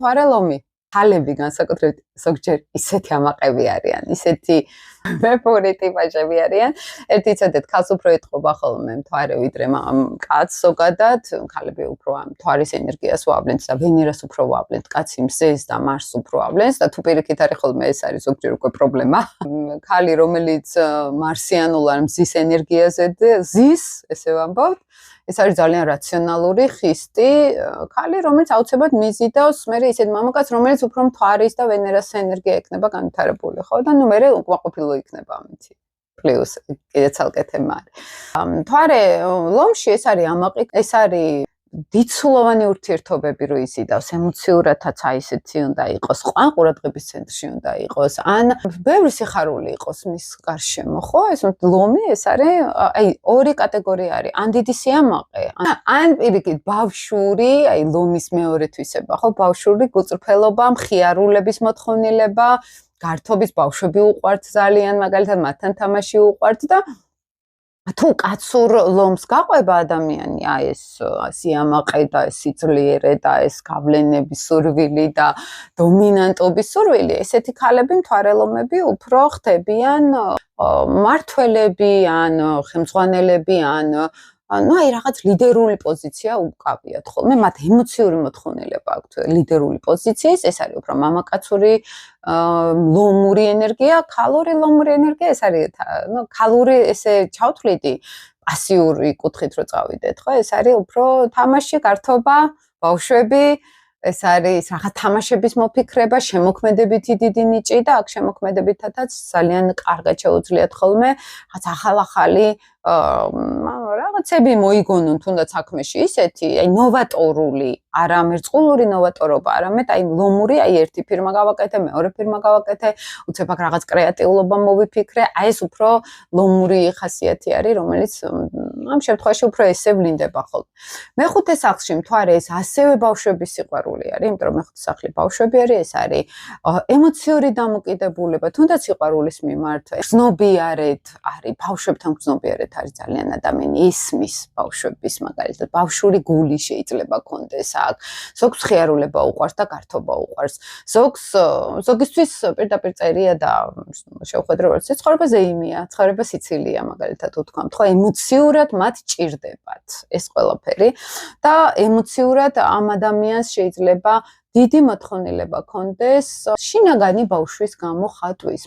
თვარე ლომი ხალები განსაკუთრებით ზოგჯერ ისეთი ამაყები არიან, ისეთი მეფური ტიპაჟები არიან. ერთი ცოტა ქალს უფრო ეთყობა ხოლმე მთვარე ვიდრე კაცს ზოგადად, ხალები უფრო ამ მთვარის ენერგიას ვავლენთ და ვენერას უფრო ვავლენთ, კაცი მზეს და მარსს უფრო ავლენს და თუ პირიქით არის ხოლმე ეს არის ზოგჯერ უკვე პრობლემა. ხალი რომელიც მარსიანულ ან მზის ენერგიაზე ზის, ესე ვამბობთ, ეს არის ძალიან რაციონალური, ხისტი ხალი, რომელიც აუცილებლად მიზიდავს მე ისეთ მამაკაცს, რომელიც უფრო მთვარის და ვენერას ენერგია ექნება განვითარებული, ხო? და ნუ მე უკმაყოფილო იქნება ამით. პლუს კიდე ცალკე თემა არის. მთვარე ლომში ეს არის ამაყი, ეს არის დიცულოვანი ურთიერთობები რო იზიდავს, ემოციურადაც აი ესეთი უნდა იყოს, ან ყურადღების ცენტრში უნდა იყოს, ან ბევრი სიხარული იყოს მის გარშემო, ხო? ეს ლომი ეს არის, აი ორი კატეგორია არის, ან დიდი სიამაყე, ან პირიქით ბავშვური, აი ლომის მეორე თვისება, ხო? ბავშვური გულწრფელობა, მხიარულების მოთხოვნილება, გართობის ბავშვები უყვართ ძალიან, მაგალითად მათთან თამაში უყვართ და თუ კაცურ ლომს გაყვება ადამიანი, აი ეს სიამაყე და ეს სიძლიერე და ეს გავლენების სურვილი და დომინანტობის სურვილი, ესეთი ხალები მთვარე ლომები უფრო ხდებიან მმართველები ან ხელმძღვანელები ან ну აი რაღაც ლიდერული პოზიცია უკავიათ ხოლმე მათ ემოციური მოთხოვნილება აქვთ ლიდერული პოზიციის ეს არის უფრო მამაკაცური ლომური ენერგია ქალური ლომური ენერგია ეს არის ну ქალური ესე ჩავთვლიდი პასიური კუთხით რო წავიდეთ ხო ეს არის უფრო თამაში გართობა ბავშვები ეს არის რაღაც თამაშების მოფიქრება, შემოქმედებითი დიდი ნიჭი და აქ შემოქმედებითაც ძალიან კარგად შეუძლიათ ხოლმე რაღაც ახალ-ახალი რაღაცები მოიგონონ თუნდაც საქმეში ისეთი, აი ნოვატორული, არა მერწყულური ნოვატორობა, არამედ აი ლომური, აი ერთი ფირმა გავაკეთე, მეორე ფირმა გავაკეთე, უცებ აქ რაღაც კრეატიულობა მოვიფიქრე, აი ეს უფრო ლომური ხასიათი არის, რომელიც ამ შემთხვევაში უფრო ესე ვლინდება ხოლმე. მეხუთე სახლში მთვარე ეს ასევე ბავშვების სიყვარული არის, იმიტომ რომ მეხუთე სახლი ბავშვები არის, ეს არის ემოციური დამოკიდებულება, თუნდაც სიყვარულის მიმართ, გრძნობიარეთ, არის ბავშვებთან გრძნობიარეთ არის ძალიან ადამიანი ისმის ბავშვების მაგალითად ბავშვური გული შეიძლება კონდეს აქ ზოგს ხიარულება უყვარს და გართობა უყვარს ზოგისთვის პირდაპირ წერია და შევხედრე რომ ცხოვრება ზეიმია ცხოვრება სიცილია მაგალითად ვთქვამთ ხო ემოციურად მათ ჭირდებათ ეს ყველაფერი და ემოციურად ამ ადამიანს შეიძლება დიდი მოთხოვნილება კონდეს შინაგანი ბავშვის გამო ხატვის